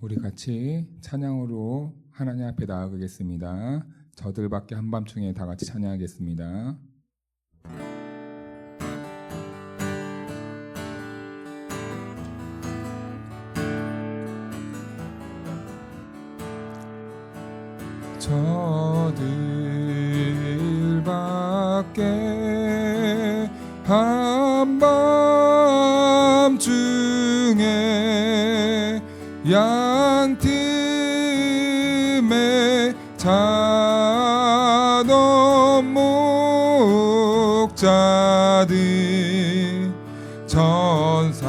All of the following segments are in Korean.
우리 같이 찬양으로 하나님 앞에 나아가겠습니다. 저들밖에 한밤중에 다 같이 찬양하겠습니다. 저들밖에 한밤중에 양틈에 자던 목자들 전사들이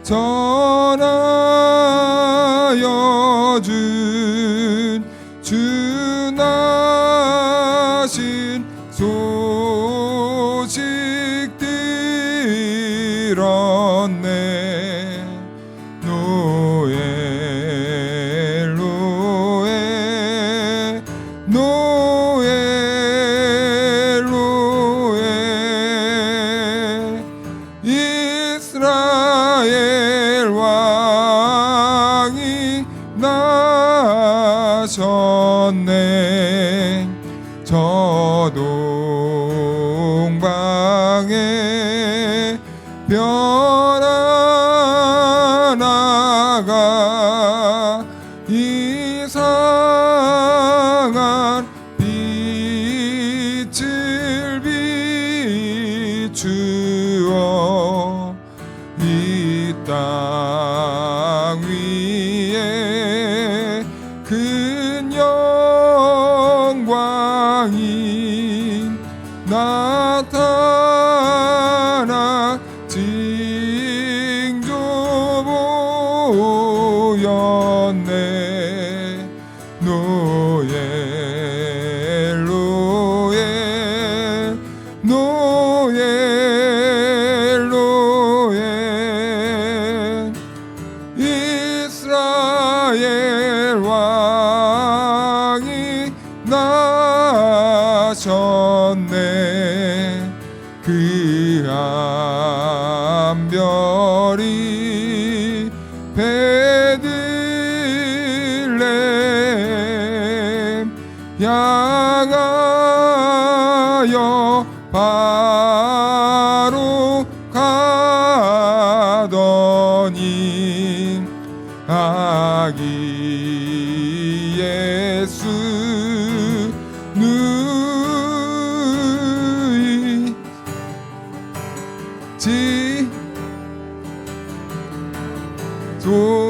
전하여 준 주나신 소식 들었네. 노엘 노엘 노엘 노엘 이스라엘 왕이 나셨네. 저 동방에 별 하나가 이상한 빛을 비추어 이 땅 위에 큰 영광이 나타나 징조 보였네. 노엘 노엘 노엘 노엘 이스라엘 왕이 나셨네. 그 암별이 베들레헴 향하여 바로 가더니 아기 예수 누이 지 소자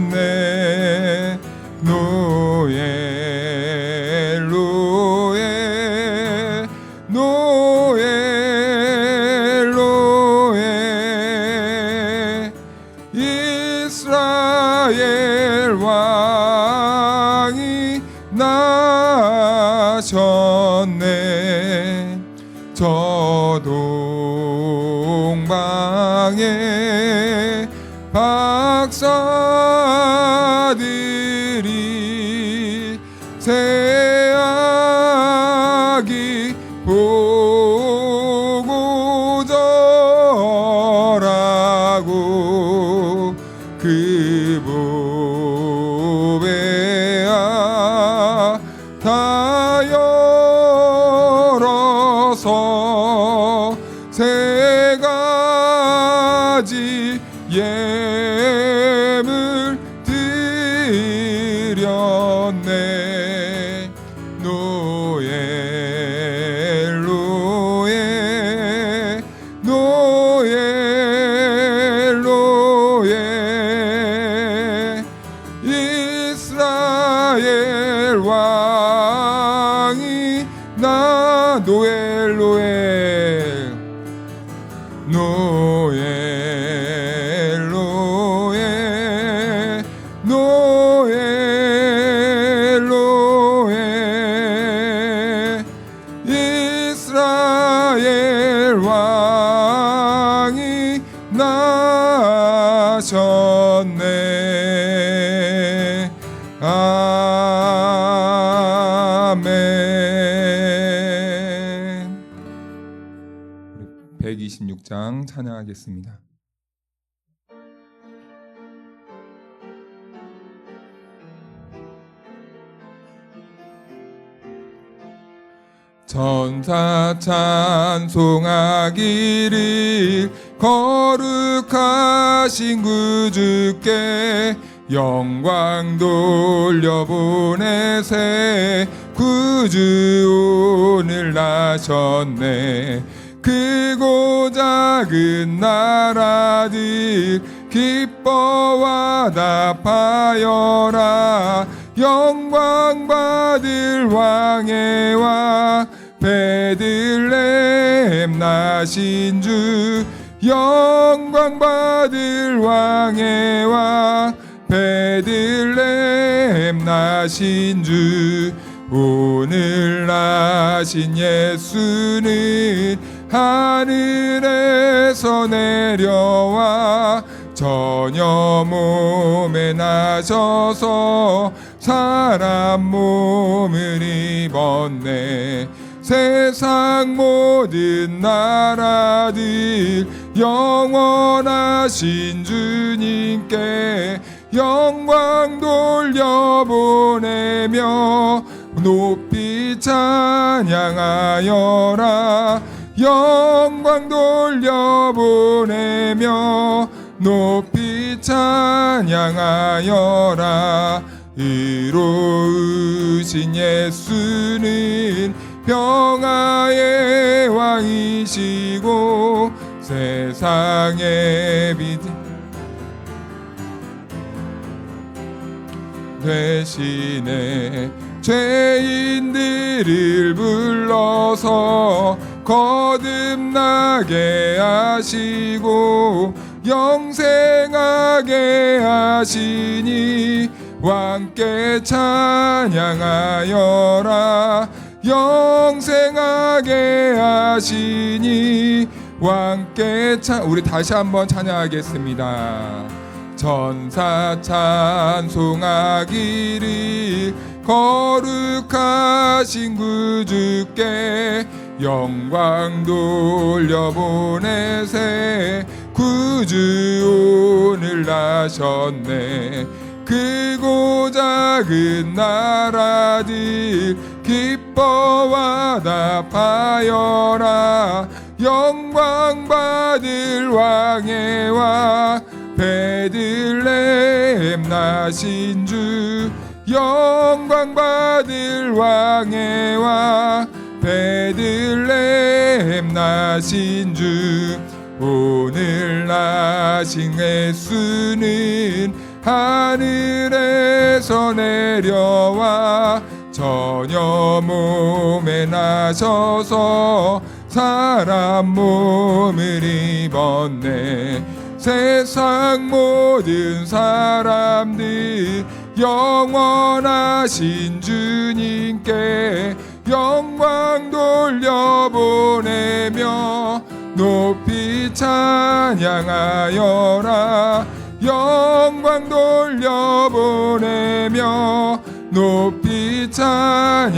멈췄네. 노엘 노엘 노엘 노엘 이스라엘 왕이 나셨네. 저 동방에 박사들이 새 아기 보고절하고 그 보배야 다 열어서 세 가지 예물 드렸네. 노엘 노엘 노엘 노엘 이스라엘 왕이 나 노엘 노엘 노엘 노엘 노엘 노엘 이스라엘 왕이 나셨네. 아멘. 126장 찬양하겠습니다. 천사 찬송하기를 거룩하신 구주께 영광 돌려보내세 구주 오늘 나셨네. 크고 작은 나라들 기뻐 화답하여라. 영광 받을 왕의 왕 베들레헴 나신 주 영광 받을 왕의 왕 베들레헴 나신 주 오늘 나신 예수는 하늘에서 내려와 처녀 몸에 나셔서 사람 몸을 입었네. 세상 모든 나라들 영원하신 주님께 영광 돌려보내며 높이 찬양하여라. 영광 돌려보내며 높이 찬양하여라. 의로우신 예수는 평화의 왕이시고 세상의 빛 되시네. 죄인들을 불러서 거듭나게 하시고 영생하게 하시니 왕께 찬양하여라. 영생하게 하시니 왕께 우리 다시 한번 찬양하겠습니다. 천사 찬송하기를 거룩하신 구주께 영광 돌려보내세 구주 오늘 나셨네. 크고 작은 나라들 기뻐 화답하여라. 영광 받을 왕의 왕 베들레헴 나신 주 영광 받을 왕의 왕 베들레헴 나신 주 오늘 나신 예수는 하늘에서 내려와 처녀 몸에 나셔서 사람 몸을 입었네. 세상 모든 사람들 영원하신 주님께 영광 돌려보내며 높이 찬양하여라. 영광 돌려보내며 높이 찬양하여라.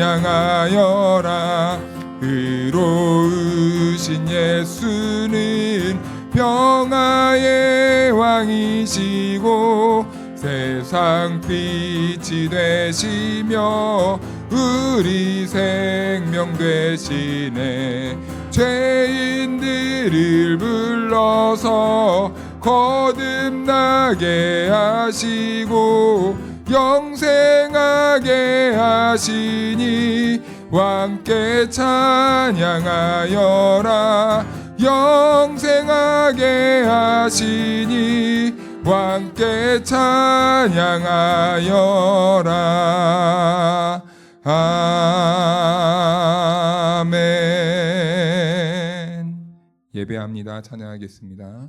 의로우신 예수는 평화의 왕이시고 세상 빛이 되시며 우리 생명 되시네. 죄인들을 불러서 거듭나게 하시고 영생하게 하시니 왕께 찬양하여라. 영생하게 하시니 왕께 찬양하여라. 아멘. 예배합니다. 찬양하겠습니다.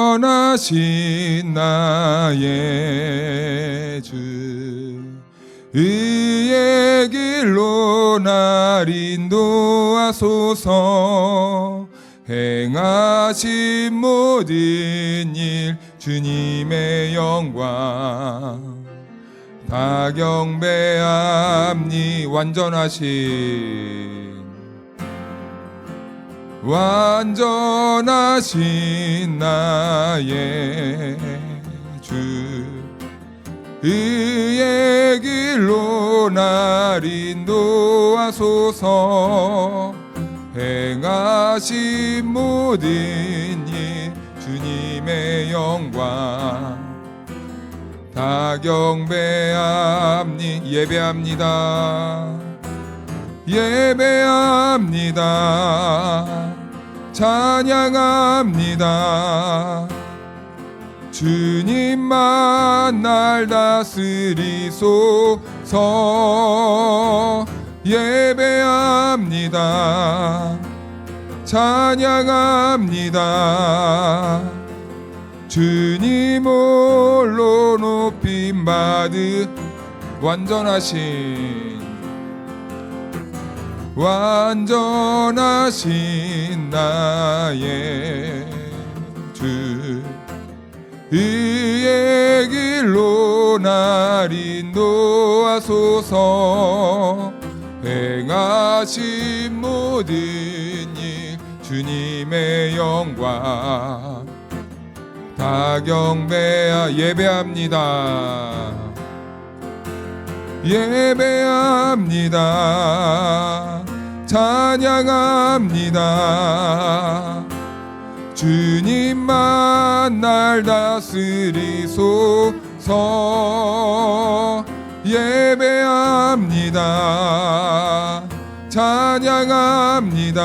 완전하신 나의 주 의의 길로 날 인도하소서. 행하신 모든 일 주님의 영광 다 경배합니. 완전하신 나의 주. 의의 길로 날 인도하소서. 행하신 모든 일 주님의 영광 다 경배합니. 예배합니다. 예배합니다. 찬양합니다. 주님만 날 다스리소서. 예배합니다. 찬양합니다. 주님 홀로 높임 받으. 완전하신 나의 주. 의의 길로 날 인도하소서. 행하신 모든 일 주님의 영광 다 예배합니다. 예배합니다. 찬양합니다. 주님만 날 다스리소서. 예배합니다. 찬양합니다.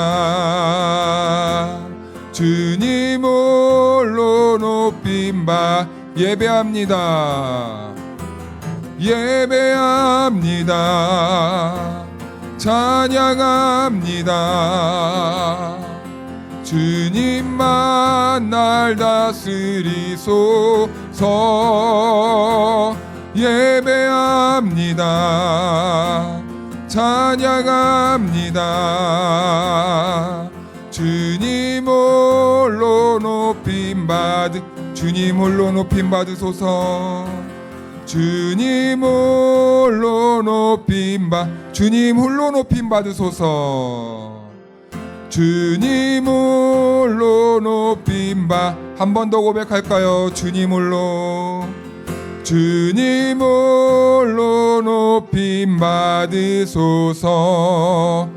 주님 홀로 높임 받. 예배합니다. 예배합니다. 찬양합니다. 주님만 날 다스리소서. 예배합니다. 찬양합니다. 주님 홀로 높임 받으소서. 주님 홀로 높임 받으소서. 주님 홀로 높임 한 번 더 고백할까요? 주님 홀로 높임 받으소서.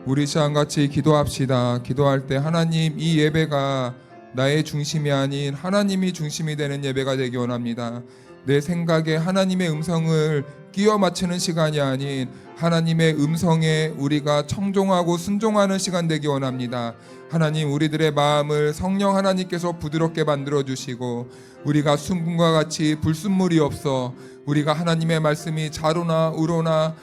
우리 시간 같이 기도합시다. 기도할 때 하나님, 이 예배가 나의 중심이 아닌 하나님이 중심이 되는 예배가 되기 원합니다. 내 생각에 하나님의 음성을 끼워 맞추는 시간이 아닌 하나님의 음성에 우리가 청종하고 순종하는 시간 되기 원합니다. 하나님, 우리들의 마음을 성령 하나님께서 부드럽게 만들어 주시고 우리가 순금과 같이 불순물이 없어 우리가 하나님의 말씀이 좌로나 우로나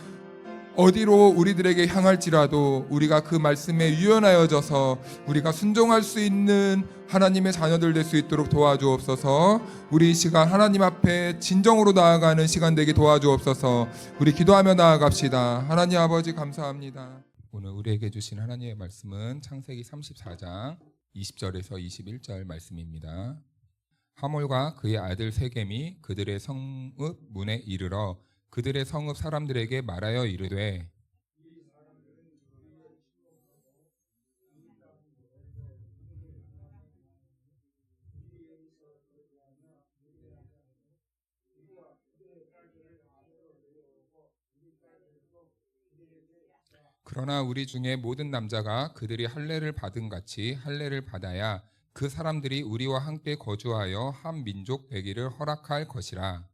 어디로 우리들에게 향할지라도 우리가 그 말씀에 유연하여져서 우리가 순종할 수 있는 하나님의 자녀들 될 수 있도록 도와주옵소서. 우리 이 시간 하나님 앞에 진정으로 나아가는 시간 되게 도와주옵소서. 우리 기도하며 나아갑시다. 하나님 아버지 감사합니다. 오늘 우리에게 주신 하나님의 말씀은 창세기 34장 20절에서 21절 말씀입니다. 하몰과 그의 아들 세겜이 그들의 성읍 문에 이르러 그들의 성읍 사람들에게 말하여 이르되 그러나 우리 중에 모든 남자가 그들이 할례를 받은 같이 할례를 받아야 그 사람들이 우리와 함께 거주하여 한 민족 되기를 허락할 것이라.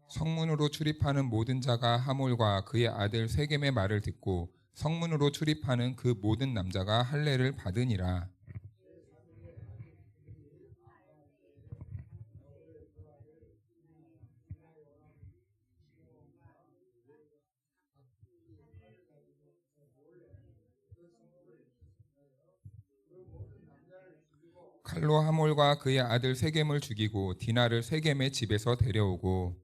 성문으로 출입하는 모든 자가 하몰과 그의 아들 세겜의 말을 듣고 성문으로 출입하는 그 모든 남자가 할례를 받으니라. 칼로 하몰과 그의 아들 세겜을 죽이고 디나를 세겜의 집에서 데려오고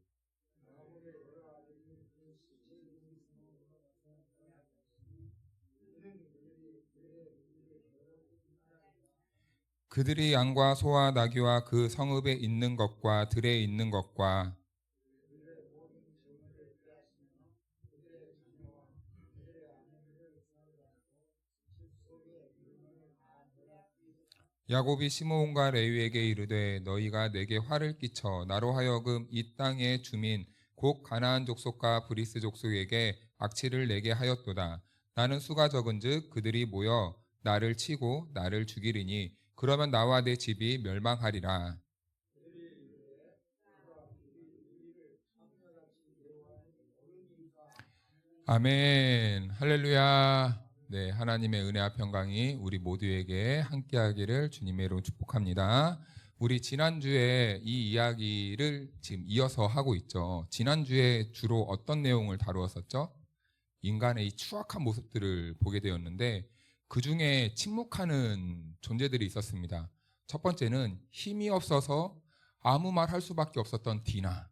그들이 양과 소와 나귀와 그 성읍에 있는 것과 들에 있는 것과 야곱이 시므온과 레위에게 이르되 너희가 내게 화를 끼쳐 나로 하여금 이 땅의 주민 곧 가나안 족속과 브리스 족속에게 악취를 내게 하였도다. 나는 수가 적은즉 그들이 모여 나를 치고 나를 죽이리니 그러면 나와 내 집이 멸망하리라. 아멘. 할렐루야. 네, 하나님의 은혜와 평강이 우리 모두에게 함께하기를 주님의 이름으로 축복합니다. 우리 지난주에 이 이야기를 지금 이어서 하고 있죠. 지난주에 주로 어떤 내용을 다루었었죠? 인간의 이 추악한 모습들을 보게 되었는데 그 중에 침묵하는 존재들이 있었습니다. 첫 번째는 힘이 없어서 아무 말 할 수밖에 없었던 디나.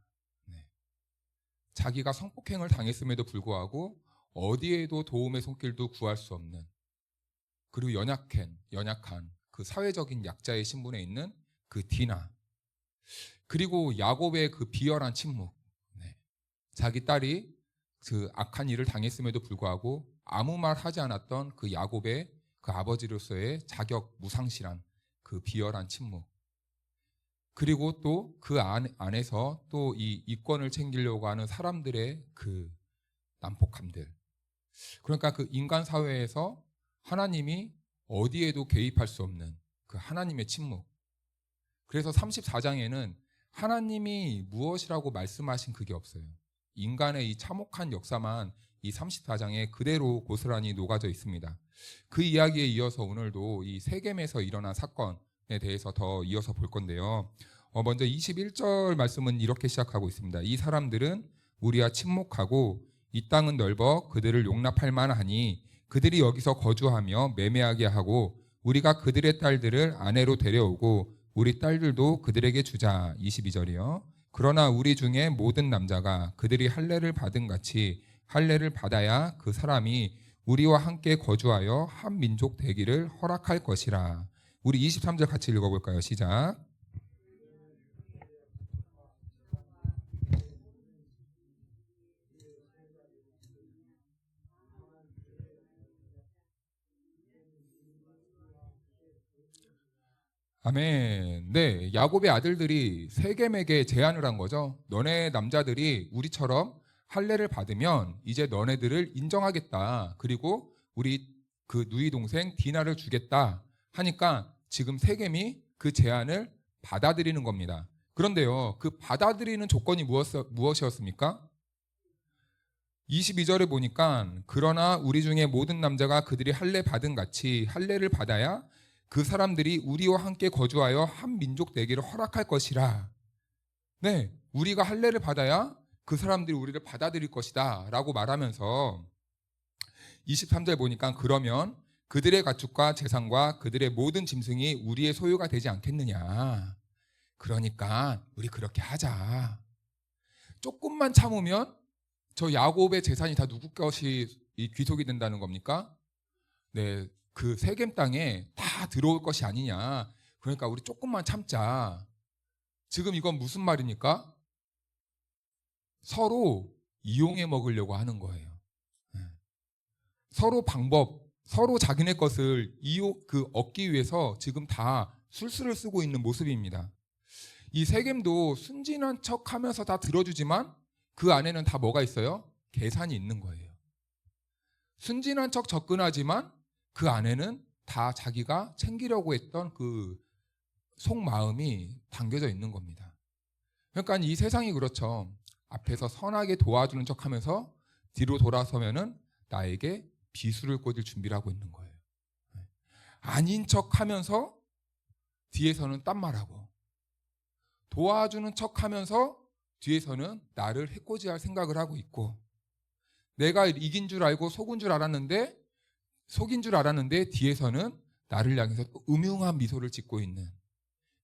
자기가 성폭행을 당했음에도 불구하고 어디에도 도움의 손길도 구할 수 없는, 그리고 연약한 그 사회적인 약자의 신분에 있는 그 디나, 그리고 야곱의 그 비열한 침묵. 자기 딸이 그 악한 일을 당했음에도 불구하고 아무 말 하지 않았던 그 야곱의 그 아버지로서의 자격 무상실한 그 비열한 침묵. 그리고 또 그 안에서 또 이 이권을 챙기려고 하는 사람들의 그 난폭함들. 그러니까 그 인간 사회에서 하나님이 어디에도 개입할 수 없는 그 하나님의 침묵. 그래서 34장에는 하나님이 무엇이라고 말씀하신 그게 없어요. 인간의 이 참혹한 역사만 이 34장에 그대로 고스란히 녹아져 있습니다. 그 이야기에 이어서 오늘도 이 세겜에서 일어난 사건에 대해서 더 이어서 볼 건데요. 먼저 21절 말씀은 이렇게 시작하고 있습니다. 이 사람들은 우리와 친목하고 이 땅은 넓어 그들을 용납할 만하니 그들이 여기서 거주하며 매매하게 하고 우리가 그들의 딸들을 아내로 데려오고 우리 딸들도 그들에게 주자. 22절이요. 그러나 우리 중에 모든 남자가 그들이 할례를 받은 같이 할례를 받아야 그 사람이 우리와 함께 거주하여 한 민족 되기를 허락할 것이라. 우리 23절 같이 읽어볼까요? 시작. 아멘. 네, 야곱의 아들들이 세겜에게 제안을 한 거죠. 너네 남자들이 우리처럼 할례를 받으면 이제 너네들을 인정하겠다. 그리고 우리 그 누이 동생 디나를 주겠다 하니까 지금 세겜이 그 제안을 받아들이는 겁니다. 그런데요, 그 받아들이는 조건이 무엇이었습니까? 22절에 보니까 그러나 우리 중에 모든 남자가 그들이 할례 받은 같이 할례를 받아야 그 사람들이 우리와 함께 거주하여 한 민족 되기를 허락할 것이라. 네, 우리가 할례를 받아야 그 사람들이 우리를 받아들일 것이다 라고 말하면서 23절 보니까 그러면 그들의 가축과 재산과 그들의 모든 짐승이 우리의 소유가 되지 않겠느냐. 그러니까 우리 그렇게 하자. 조금만 참으면 저 야곱의 재산이 다 누구 것이 귀속이 된다는 겁니까? 네, 그 세겜 땅에 다 들어올 것이 아니냐. 그러니까 우리 조금만 참자. 지금 이건 무슨 말입니까? 서로 이용해 먹으려고 하는 거예요. 서로 서로 자기네 것을 얻기 위해서 지금 다 술수를 쓰고 있는 모습입니다. 이 세겜도 순진한 척 하면서 다 들어주지만 그 안에는 다 뭐가 있어요? 계산이 있는 거예요. 순진한 척 접근하지만 그 안에는 다 자기가 챙기려고 했던 그 속마음이 담겨져 있는 겁니다. 그러니까 이 세상이 그렇죠. 앞에서 선하게 도와주는 척 하면서 뒤로 돌아서면은 나에게 비수를 꽂을 준비를 하고 있는 거예요. 아닌 척 하면서 뒤에서는 딴 말하고 도와주는 척 하면서 뒤에서는 나를 해코지할 생각을 하고 있고 내가 이긴 줄 알고 속인 줄 알았는데 뒤에서는 나를 향해서 또 음흉한 미소를 짓고 있는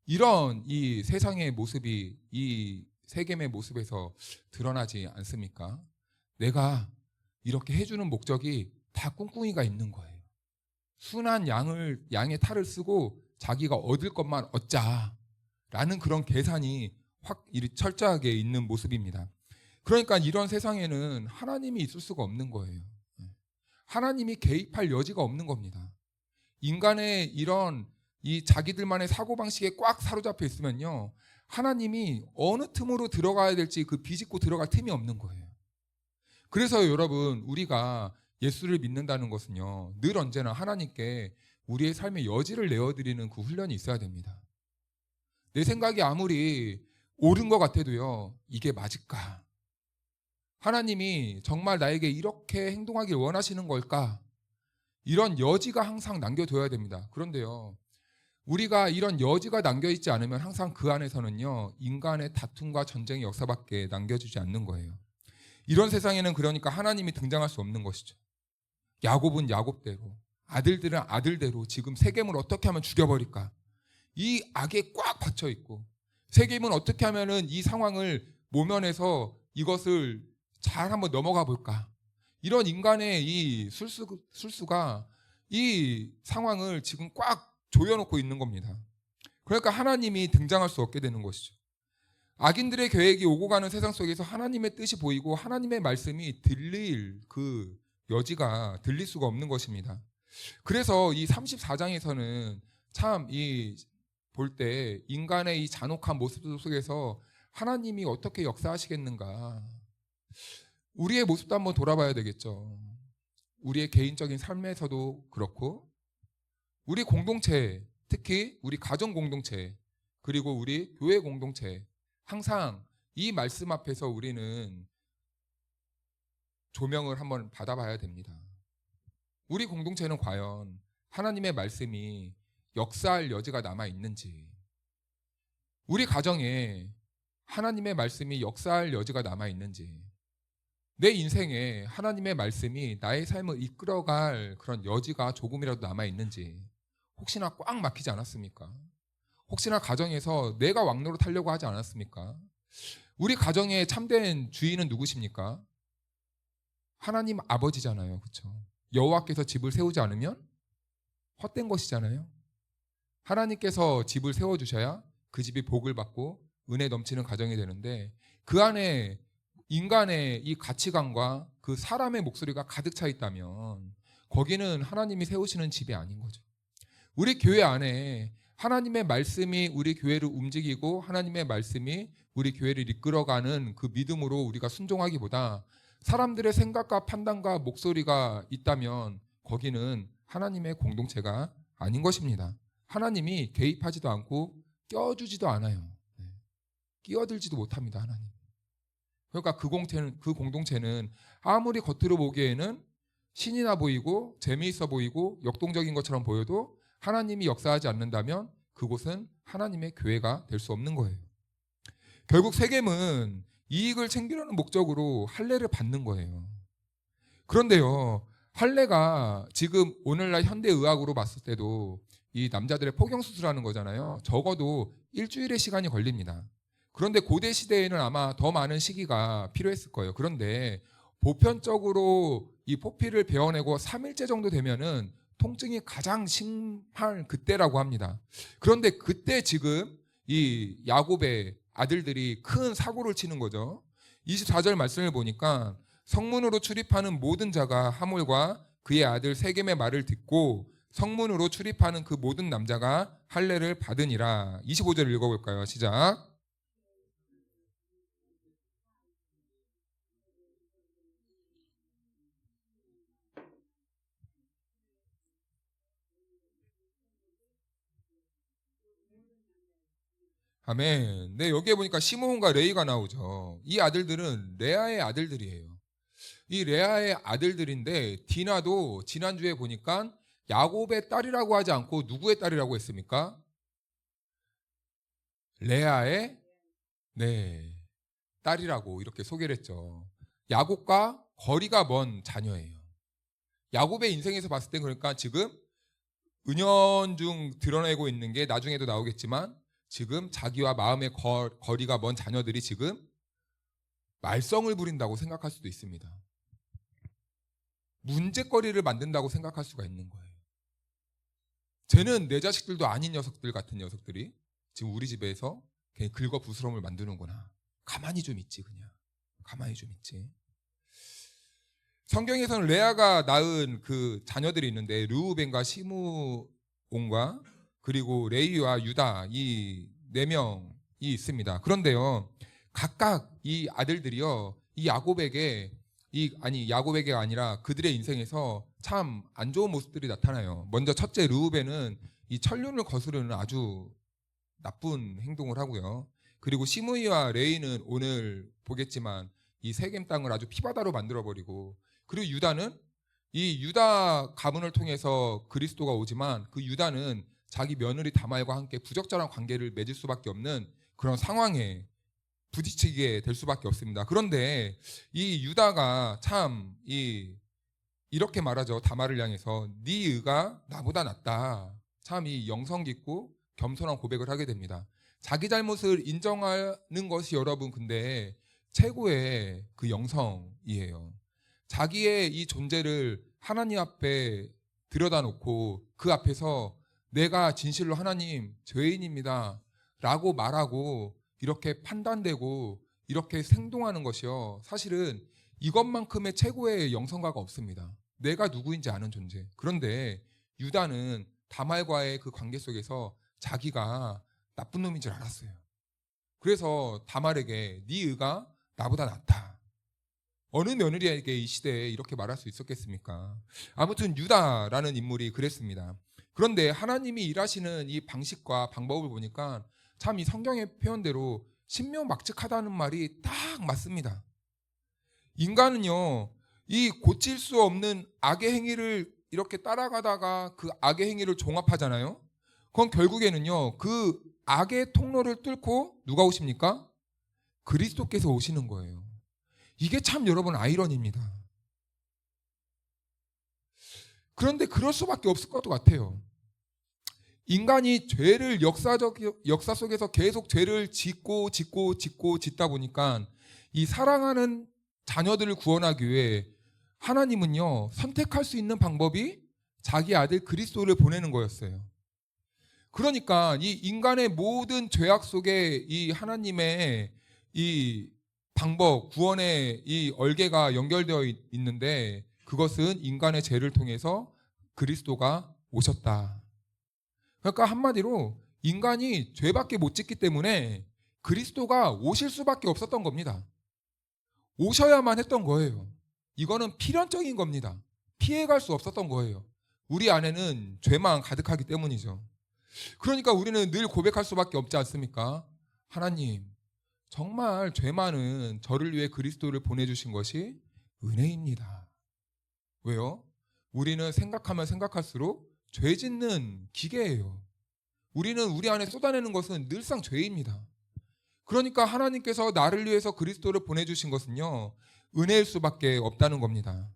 이런 이 세상의 모습이 이 세겜의 모습에서 드러나지 않습니까? 내가 이렇게 해주는 목적이 다 꿍꿍이가 있는 거예요. 순한 양의 탈을 쓰고 자기가 얻을 것만 얻자라는 그런 계산이 확 철저하게 있는 모습입니다. 그러니까 이런 세상에는 하나님이 있을 수가 없는 거예요. 하나님이 개입할 여지가 없는 겁니다. 인간의 이런 이 자기들만의 사고방식에 꽉 사로잡혀 있으면요, 하나님이 어느 틈으로 들어가야 될지 그 비집고 들어갈 틈이 없는 거예요. 그래서 여러분, 우리가 예수를 믿는다는 것은요, 늘 언제나 하나님께 우리의 삶의 여지를 내어드리는 그 훈련이 있어야 됩니다. 내 생각이 아무리 옳은 것 같아도요, 이게 맞을까? 하나님이 정말 나에게 이렇게 행동하길 원하시는 걸까? 이런 여지가 항상 남겨둬야 됩니다. 그런데요, 우리가 이런 여지가 남겨있지 않으면 항상 그 안에서는요, 인간의 다툼과 전쟁의 역사밖에 남겨주지 않는 거예요. 이런 세상에는 그러니까 하나님이 등장할 수 없는 것이죠. 야곱은 야곱대로, 아들들은 아들대로 지금 세겜을 어떻게 하면 죽여버릴까? 이 악에 꽉 받쳐 있고, 세겜은 어떻게 하면은 이 상황을 모면해서 이것을 잘 한번 넘어가 볼까? 이런 인간의 이 술수가 이 상황을 지금 꽉 조여놓고 있는 겁니다. 그러니까 하나님이 등장할 수 없게 되는 것이죠. 악인들의 계획이 오고 가는 세상 속에서 하나님의 뜻이 보이고 하나님의 말씀이 들릴 그 여지가 들릴 수가 없는 것입니다. 그래서 이 34장에서는 참 이 볼 때 인간의 이 잔혹한 모습 속에서 하나님이 어떻게 역사하시겠는가, 우리의 모습도 한번 돌아봐야 되겠죠. 우리의 개인적인 삶에서도 그렇고, 우리 공동체, 특히 우리 가정 공동체, 그리고 우리 교회 공동체, 항상 이 말씀 앞에서 우리는 조명을 한번 받아봐야 됩니다. 우리 공동체는 과연 하나님의 말씀이 역사할 여지가 남아있는지, 우리 가정에 하나님의 말씀이 역사할 여지가 남아있는지, 내 인생에 하나님의 말씀이 나의 삶을 이끌어갈 그런 여지가 조금이라도 남아있는지, 혹시나 꽉 막히지 않았습니까? 혹시나 가정에서 내가 왕노릇 하려고 하지 않았습니까? 우리 가정의 참된 주인은 누구십니까? 하나님 아버지잖아요. 그렇죠? 여호와께서 집을 세우지 않으면 헛된 것이잖아요. 하나님께서 집을 세워주셔야 그 집이 복을 받고 은혜 넘치는 가정이 되는데, 그 안에 인간의 이 가치관과 그 사람의 목소리가 가득 차 있다면 거기는 하나님이 세우시는 집이 아닌 거죠. 우리 교회 안에 하나님의 말씀이 우리 교회를 움직이고 하나님의 말씀이 우리 교회를 이끌어가는 그 믿음으로 우리가 순종하기보다 사람들의 생각과 판단과 목소리가 있다면 거기는 하나님의 공동체가 아닌 것입니다. 하나님이 개입하지도 않고 껴주지도 않아요. 끼어들지도 못합니다. 하나님. 그러니까 그 공동체는 아무리 겉으로 보기에는 신이 나 보이고 재미있어 보이고 역동적인 것처럼 보여도 하나님이 역사하지 않는다면 그곳은 하나님의 교회가 될 수 없는 거예요. 결국 세겜은 이익을 챙기려는 목적으로 할례를 받는 거예요. 그런데요, 할례가 지금 오늘날 현대의학으로 봤을 때도 이 남자들의 포경수술하는 거잖아요. 적어도 일주일의 시간이 걸립니다. 그런데 고대 시대에는 아마 더 많은 시기가 필요했을 거예요. 그런데 보편적으로 이 포피를 베어내고 3일째 정도 되면은 통증이 가장 심한 그때라고 합니다. 그런데 그때 지금 이 야곱의 아들들이 큰 사고를 치는 거죠. 24절 말씀을 보니까 성문으로 출입하는 모든 자가 하몰과 그의 아들 세겜의 말을 듣고 성문으로 출입하는 그 모든 남자가 할례를 받으니라. 25절 읽어볼까요? 시작. 아멘. 네, 여기에 보니까 시므온과 레이가 나오죠. 이 아들들은 레아의 아들들이에요. 이 레아의 아들들인데 디나도 지난주에 보니까 야곱의 딸이라고 하지 않고 누구의 딸이라고 했습니까? 레아의 딸이라고 이렇게 소개를 했죠. 야곱과 거리가 먼 자녀예요. 야곱의 인생에서 봤을 때 그러니까 지금 은연중 드러내고 있는 게 나중에도 나오겠지만 지금 자기와 마음의 거리가 먼 자녀들이 지금 말썽을 부린다고 생각할 수도 있습니다. 문제거리를 만든다고 생각할 수가 있는 거예요. 쟤는 내 자식들도 아닌 녀석들 같은 녀석들이 지금 우리 집에서 그냥 긁어 부스럼을 만드는구나. 가만히 좀 있지 그냥. 가만히 좀 있지. 성경에서는 레아가 낳은 그 자녀들이 있는데 르우벤과 시므온과 그리고 레위와 유다 이 4명이 있습니다. 그런데요. 각각 이 아들들이요. 이 야곱에게 아니라 그들의 인생에서 참 안 좋은 모습들이 나타나요. 먼저 첫째 르우벤은 이 천륜을 거스르는 아주 나쁜 행동을 하고요. 그리고 시므이와 레이는 오늘 보겠지만 이 세겜 땅을 아주 피바다로 만들어버리고, 그리고 유다는 이 유다 가문을 통해서 그리스도가 오지만 그 유다는 자기 며느리 다말과 함께 부적절한 관계를 맺을 수밖에 없는 그런 상황에 부딪히게 될 수밖에 없습니다. 그런데 이 유다가 참 이렇게 말하죠. 다말을 향해서 네 의가 나보다 낫다. 참 이 영성 깊고 겸손한 고백을 하게 됩니다. 자기 잘못을 인정하는 것이 여러분 근데 최고의 그 영성이에요. 자기의 이 존재를 하나님 앞에 들여다놓고 그 앞에서 내가 진실로 하나님 죄인입니다 라고 말하고 이렇게 판단되고 이렇게 생동하는 것이요. 사실은 이것만큼의 최고의 영성가가 없습니다. 내가 누구인지 아는 존재. 그런데 유다는 다말과의 그 관계 속에서 자기가 나쁜 놈인 줄 알았어요. 그래서 다말에게 네 의가 나보다 낫다. 어느 며느리에게 이 시대에 이렇게 말할 수 있었겠습니까? 아무튼 유다라는 인물이 그랬습니다. 그런데 하나님이 일하시는 이 방식과 방법을 보니까 참 이 성경의 표현대로 신묘막측하다는 말이 딱 맞습니다. 인간은요, 이 고칠 수 없는 악의 행위를 이렇게 따라가다가 그 악의 행위를 종합하잖아요. 그건 결국에는요, 그 악의 통로를 뚫고 누가 오십니까? 그리스도께서 오시는 거예요. 이게 참 여러분 아이러니입니다. 그런데 그럴 수밖에 없을 것 같아요. 인간이 죄를 역사 속에서 계속 죄를 짓다 보니까 이 사랑하는 자녀들을 구원하기 위해 하나님은요, 선택할 수 있는 방법이 자기 아들 그리스도를 보내는 거였어요. 그러니까 이 인간의 모든 죄악 속에 이 하나님의 이 방법, 구원의 이 얼개가 연결되어 있는데 그것은 인간의 죄를 통해서 그리스도가 오셨다. 그러니까 한마디로 인간이 죄밖에 못 짓기 때문에 그리스도가 오실 수밖에 없었던 겁니다. 오셔야만 했던 거예요. 이거는 필연적인 겁니다. 피해갈 수 없었던 거예요. 우리 안에는 죄만 가득하기 때문이죠. 그러니까 우리는 늘 고백할 수밖에 없지 않습니까? 하나님, 정말 죄 많은 저를 위해 그리스도를 보내주신 것이 은혜입니다. 왜요? 우리는 생각하면 생각할수록 죄 짓는 기계예요. 우리는 우리 안에 쏟아내는 것은 늘상 죄입니다. 그러니까 하나님께서 나를 위해서 그리스도를 보내주신 것은요, 은혜일 수밖에 없다는 겁니다.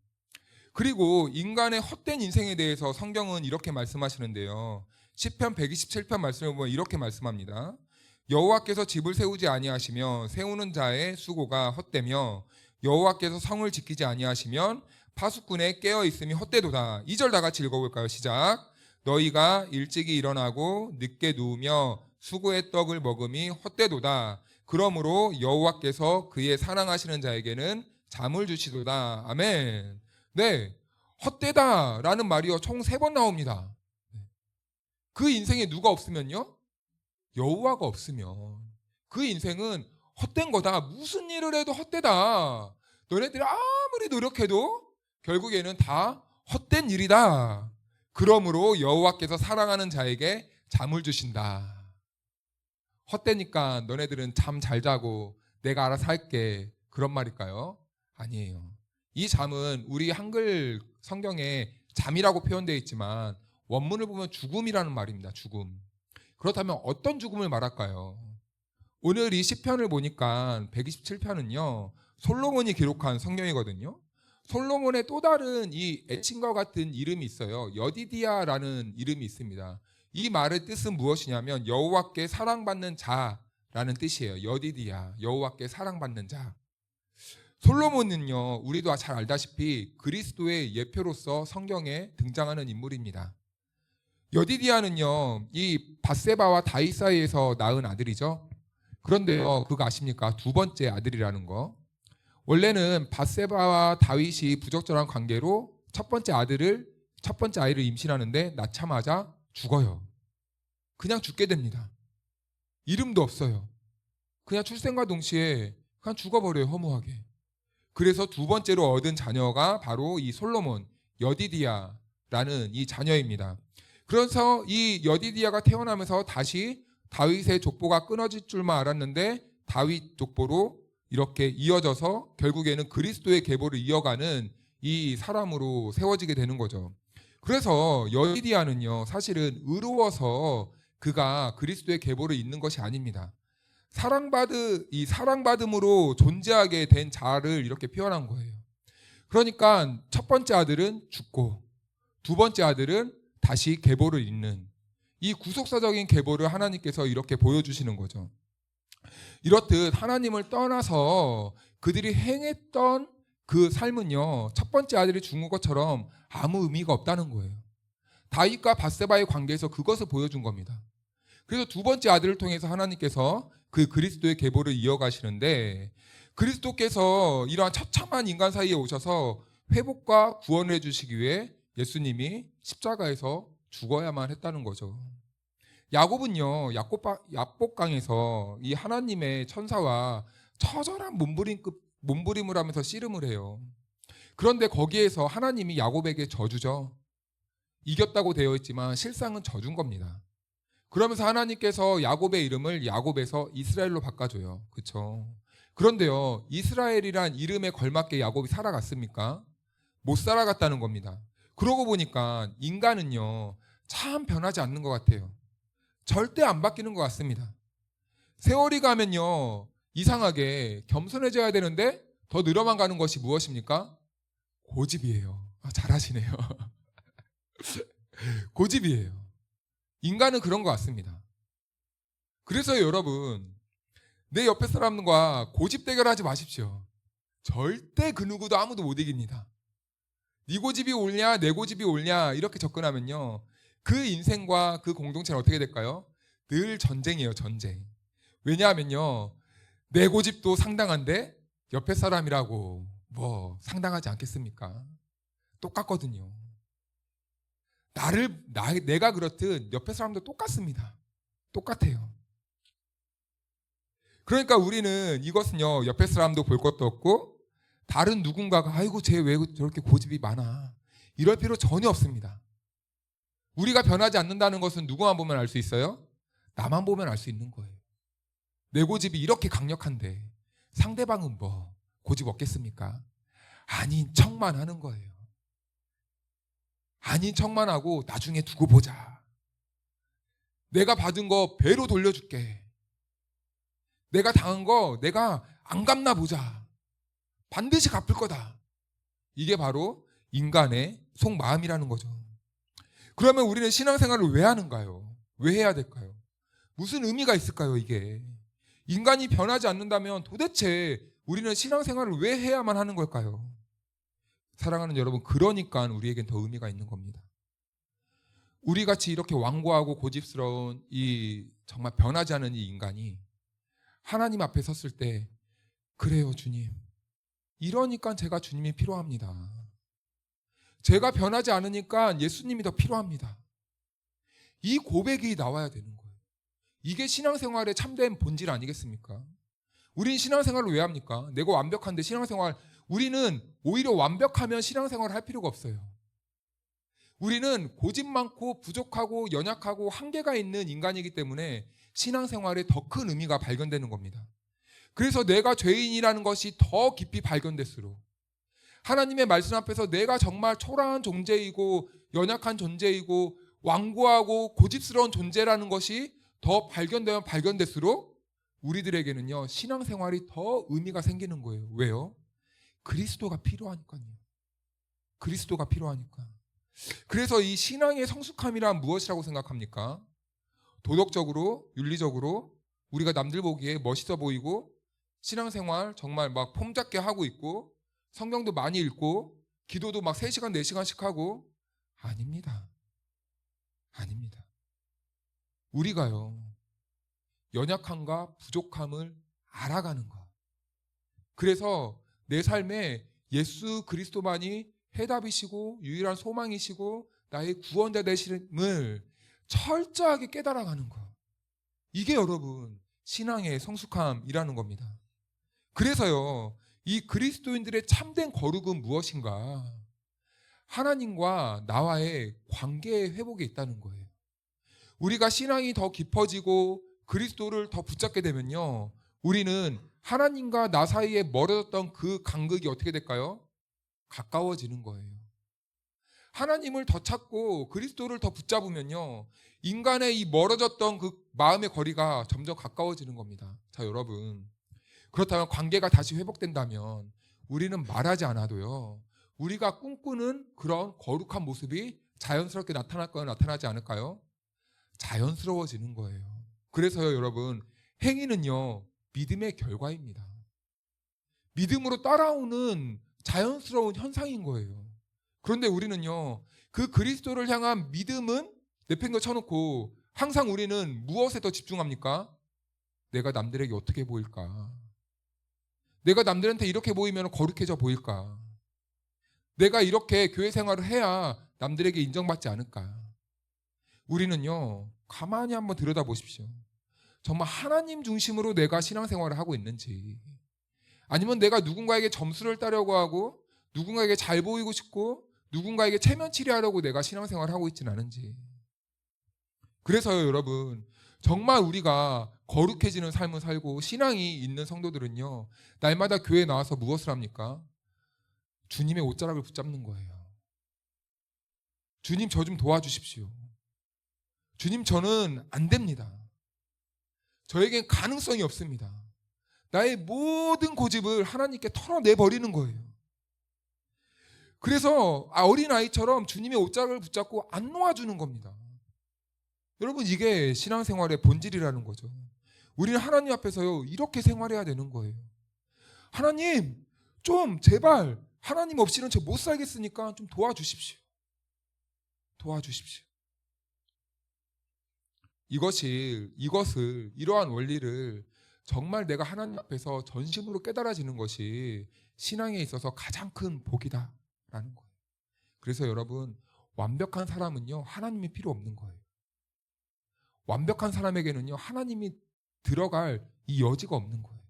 그리고 인간의 헛된 인생에 대해서 성경은 이렇게 말씀하시는데요. 시편 127편 말씀을 보면 이렇게 말씀합니다. 여호와께서 집을 세우지 아니하시며 세우는 자의 수고가 헛되며 여호와께서 성을 지키지 아니하시면 파수꾼의 깨어 있음이 헛되도다. 2절 다 같이 읽어볼까요? 시작. 너희가 일찍이 일어나고 늦게 누우며 수고의 떡을 먹음이 헛되도다. 그러므로 여호와께서 그의 사랑하시는 자에게는 잠을 주시도다. 아멘. 네, 헛되다라는 말이요 총 3번 나옵니다. 그 인생에 누가 없으면요? 여호와가 없으면 그 인생은 헛된 거다. 무슨 일을 해도 헛되다. 너네들이 아무리 노력해도 결국에는 다 헛된 일이다. 그러므로 여호와께서 사랑하는 자에게 잠을 주신다. 헛되니까 너네들은 잠 잘 자고 내가 알아서 할게. 그런 말일까요? 아니에요. 이 잠은 우리 한글 성경에 잠이라고 표현되어 있지만 원문을 보면 죽음이라는 말입니다. 죽음. 그렇다면 어떤 죽음을 말할까요? 오늘 이 시편을 보니까 127편은요 솔로몬이 기록한 성경이거든요. 솔로몬의 또 다른 이 애칭과 같은 이름이 있어요. 여디디아라는 이름이 있습니다. 이 말의 뜻은 무엇이냐면 여호와께 사랑받는 자라는 뜻이에요. 여디디야, 여호와께 사랑받는 자. 솔로몬은요, 우리도 잘 알다시피 그리스도의 예표로서 성경에 등장하는 인물입니다. 여디디아는요, 이 밧세바와 다윗 사이에서 낳은 아들이죠. 그런데요, 그거 아십니까? 두 번째 아들이라는 거. 원래는 밧세바와 다윗이 부적절한 관계로 첫 번째 아이를 임신하는데 낳자마자 죽어요. 그냥 죽게 됩니다. 이름도 없어요. 그냥 출생과 동시에 그냥 죽어버려요, 허무하게. 그래서 두 번째로 얻은 자녀가 바로 이 솔로몬, 여디디아라는 이 자녀입니다. 그래서 이 여디디아가 태어나면서 다시 다윗의 족보가 끊어질 줄만 알았는데 다윗 족보로 이렇게 이어져서 결국에는 그리스도의 계보를 이어가는 이 사람으로 세워지게 되는 거죠. 그래서 여디디아는요, 사실은 의로워서 그가 그리스도의 계보를 잇는 것이 아닙니다. 사랑받음으로 존재하게 된 자를 이렇게 표현한 거예요. 그러니까 첫 번째 아들은 죽고 두 번째 아들은 다시 계보를 잇는 이 구속사적인 계보를 하나님께서 이렇게 보여주시는 거죠. 이렇듯 하나님을 떠나서 그들이 행했던 그 삶은요, 첫 번째 아들이 죽은 것처럼 아무 의미가 없다는 거예요. 다윗과 밧세바의 관계에서 그것을 보여준 겁니다. 그래서 두 번째 아들을 통해서 하나님께서 그 그리스도의 계보를 이어가시는데, 그리스도께서 이러한 처참한 인간 사이에 오셔서 회복과 구원을 해주시기 위해 예수님이 십자가에서 죽어야만 했다는 거죠. 야곱은요, 야복강에서 이 하나님의 천사와 처절한 몸부림을 하면서 씨름을 해요. 그런데 거기에서 하나님이 야곱에게 저주죠. 이겼다고 되어 있지만 실상은 저준 겁니다. 그러면서 하나님께서 야곱의 이름을 야곱에서 이스라엘로 바꿔줘요. 그렇죠? 그런데요, 이스라엘이란 이름에 걸맞게 야곱이 살아갔습니까? 못 살아갔다는 겁니다. 그러고 보니까 인간은요, 참 변하지 않는 것 같아요. 절대 안 바뀌는 것 같습니다. 세월이 가면요, 이상하게 겸손해져야 되는데 더 늘어만 가는 것이 무엇입니까? 고집이에요. 잘하시네요. 고집이에요. 인간은 그런 것 같습니다. 그래서 여러분, 내 옆에 사람과 고집 대결하지 마십시오. 절대 그 누구도 아무도 못 이깁니다. 네 고집이 옳냐 내 고집이 옳냐 이렇게 접근하면요, 그 인생과 그 공동체는 어떻게 될까요? 늘 전쟁이에요. 전쟁. 왜냐하면요, 내 고집도 상당한데 옆에 사람이라고 뭐 상당하지 않겠습니까? 똑같거든요. 내가 그렇듯 옆에 사람도 똑같습니다. 똑같아요. 그러니까 우리는 이것은요, 옆에 사람도 볼 것도 없고 다른 누군가가 아이고 쟤 왜 저렇게 고집이 많아 이럴 필요 전혀 없습니다. 우리가 변하지 않는다는 것은 누구만 보면 알 수 있어요? 나만 보면 알 수 있는 거예요. 내 고집이 이렇게 강력한데 상대방은 뭐 고집 없겠습니까? 아닌 척만 하는 거예요. 아닌 척만 하고 나중에 두고 보자. 내가 받은 거 배로 돌려줄게. 내가 당한 거 내가 안 갚나 보자. 반드시 갚을 거다. 이게 바로 인간의 속마음이라는 거죠. 그러면 우리는 신앙생활을 왜 하는가요? 왜 해야 될까요? 무슨 의미가 있을까요, 이게? 인간이 변하지 않는다면 도대체 우리는 신앙생활을 왜 해야만 하는 걸까요? 사랑하는 여러분, 그러니까 우리에겐 더 의미가 있는 겁니다. 우리같이 이렇게 완고하고 고집스러운 이 정말 변하지 않은 이 인간이 하나님 앞에 섰을 때, 그래요 주님, 이러니까 제가 주님이 필요합니다. 제가 변하지 않으니까 예수님이 더 필요합니다. 이 고백이 나와야 되는 거예요. 이게 신앙생활의 참된 본질 아니겠습니까? 우린 신앙생활을 왜 합니까? 내가 완벽한데 신앙생활, 우리는 오히려 완벽하면 신앙생활을 할 필요가 없어요. 우리는 고집 많고 부족하고 연약하고 한계가 있는 인간이기 때문에 신앙생활에 더 큰 의미가 발견되는 겁니다. 그래서 내가 죄인이라는 것이 더 깊이 발견될수록, 하나님의 말씀 앞에서 내가 정말 초라한 존재이고 연약한 존재이고 완고하고 고집스러운 존재라는 것이 더 발견되면 발견될수록 우리들에게는요, 신앙생활이 더 의미가 생기는 거예요. 왜요? 그리스도가 필요하니까요. 그리스도가 필요하니까. 그래서 이 신앙의 성숙함이란 무엇이라고 생각합니까? 도덕적으로, 윤리적으로 우리가 남들 보기에 멋있어 보이고 신앙생활 정말 막 폼잡게 하고 있고 성경도 많이 읽고 기도도 막 3시간, 4시간씩 하고 아닙니다. 아닙니다. 우리가요, 연약함과 부족함을 알아가는 것. 그래서 내 삶에 예수 그리스도만이 해답이시고 유일한 소망이시고 나의 구원자 되심을 철저하게 깨달아가는 것. 이게 여러분 신앙의 성숙함이라는 겁니다. 그래서요, 이 그리스도인들의 참된 거룩은 무엇인가? 하나님과 나와의 관계의 회복에 있다는 거예요. 우리가 신앙이 더 깊어지고 그리스도를 더 붙잡게 되면요, 우리는 하나님과 나 사이에 멀어졌던 그 간극이 어떻게 될까요? 가까워지는 거예요. 하나님을 더 찾고 그리스도를 더 붙잡으면요, 인간의 이 멀어졌던 그 마음의 거리가 점점 가까워지는 겁니다. 자, 여러분, 그렇다면 관계가 다시 회복된다면 우리는 말하지 않아도요, 우리가 꿈꾸는 그런 거룩한 모습이 자연스럽게 나타날까요? 나타나지 않을까요? 자연스러워지는 거예요. 그래서요, 여러분, 행위는요, 믿음의 결과입니다. 믿음으로 따라오는 자연스러운 현상인 거예요. 그런데 우리는요, 그 그리스도를 향한 믿음은 내팽겨 쳐놓고 항상 우리는 무엇에 더 집중합니까? 내가 남들에게 어떻게 보일까? 내가 남들한테 이렇게 보이면 거룩해져 보일까? 내가 이렇게 교회 생활을 해야 남들에게 인정받지 않을까? 우리는요, 가만히 한번 들여다보십시오. 정말 하나님 중심으로 내가 신앙생활을 하고 있는지, 아니면 내가 누군가에게 점수를 따려고 하고 누군가에게 잘 보이고 싶고 누군가에게 체면치레하려고 내가 신앙생활을 하고 있지는 않은지. 그래서요, 여러분, 정말 우리가 거룩해지는 삶을 살고 신앙이 있는 성도들은요, 날마다 교회에 나와서 무엇을 합니까? 주님의 옷자락을 붙잡는 거예요. 주님, 저 좀 도와주십시오. 주님, 저는 안 됩니다. 저에겐 가능성이 없습니다. 나의 모든 고집을 하나님께 털어내버리는 거예요. 그래서 어린아이처럼 주님의 옷자락을 붙잡고 안 놓아주는 겁니다. 여러분, 이게 신앙생활의 본질이라는 거죠. 우리는 하나님 앞에서요, 이렇게 생활해야 되는 거예요. 하나님, 좀 제발 하나님 없이는 저 못 살겠으니까 좀 도와주십시오. 도와주십시오. 이러한 원리를 정말 내가 하나님 앞에서 전심으로 깨달아지는 것이 신앙에 있어서 가장 큰 복이다라는 거예요. 그래서 여러분, 완벽한 사람은요, 하나님이 필요 없는 거예요. 완벽한 사람에게는요, 하나님이 들어갈 이 여지가 없는 거예요.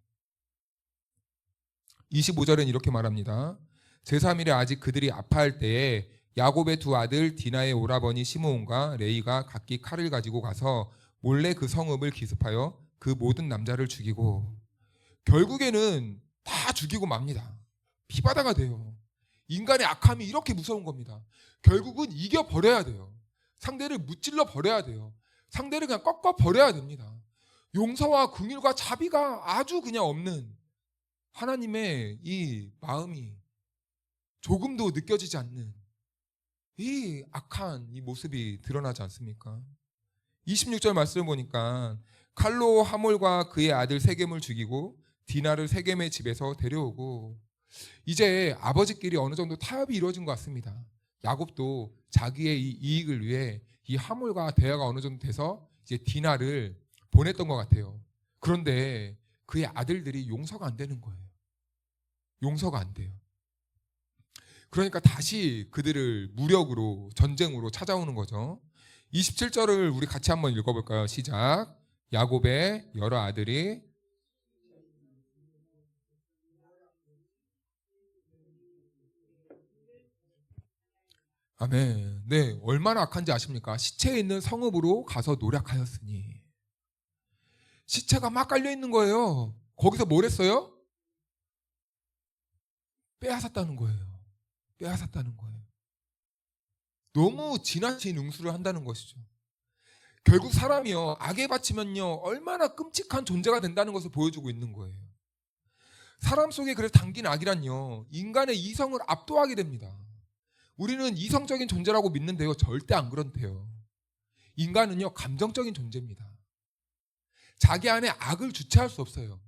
25절은 이렇게 말합니다. 제3일에 아직 그들이 아파할 때에 야곱의 2 아들 디나의 오라버니 시므온과 레이가 각기 칼을 가지고 가서 몰래 그 성읍을 기습하여 그 모든 남자를 죽이고, 결국에는 다 죽이고 맙니다. 피바다가 돼요. 인간의 악함이 이렇게 무서운 겁니다. 결국은 이겨버려야 돼요. 상대를 무찔러 버려야 돼요. 상대를 그냥 꺾어 버려야 됩니다. 용서와 긍휼과 자비가 아주 그냥 없는 하나님의 이 마음이 조금도 느껴지지 않는 이 악한 이 모습이 드러나지 않습니까? 26절 말씀을 보니까 칼로 하몰과 그의 아들 세겜을 죽이고 디나를 세겜의 집에서 데려오고, 이제 아버지끼리 어느 정도 타협이 이루어진 것 같습니다. 야곱도 자기의 이 이익을 위해 이 하몰과 대화가 어느 정도 돼서 이제 디나를 보냈던 것 같아요. 그런데 그의 아들들이 용서가 안 되는 거예요. 용서가 안 돼요. 그러니까 다시 그들을 무력으로 전쟁으로 찾아오는 거죠. 27절을 우리 같이 한번 읽어볼까요? 시작. 야곱의 여러 아들이 아멘. 네, 얼마나 악한지 아십니까? 시체에 있는 성읍으로 가서 노략하였으니. 시체가 막 깔려 있는 거예요. 거기서 뭘 했어요? 빼앗았다는 거예요. 빼앗았다는 거예요. 너무 지나친 응수를 한다는 것이죠. 결국 사람이요, 악에 바치면요, 얼마나 끔찍한 존재가 된다는 것을 보여주고 있는 거예요. 사람 속에 그래서 담긴 악이란요, 인간의 이성을 압도하게 됩니다. 우리는 이성적인 존재라고 믿는데요, 절대 안 그런데요. 인간은요, 감정적인 존재입니다. 자기 안에 악을 주체할 수 없어요.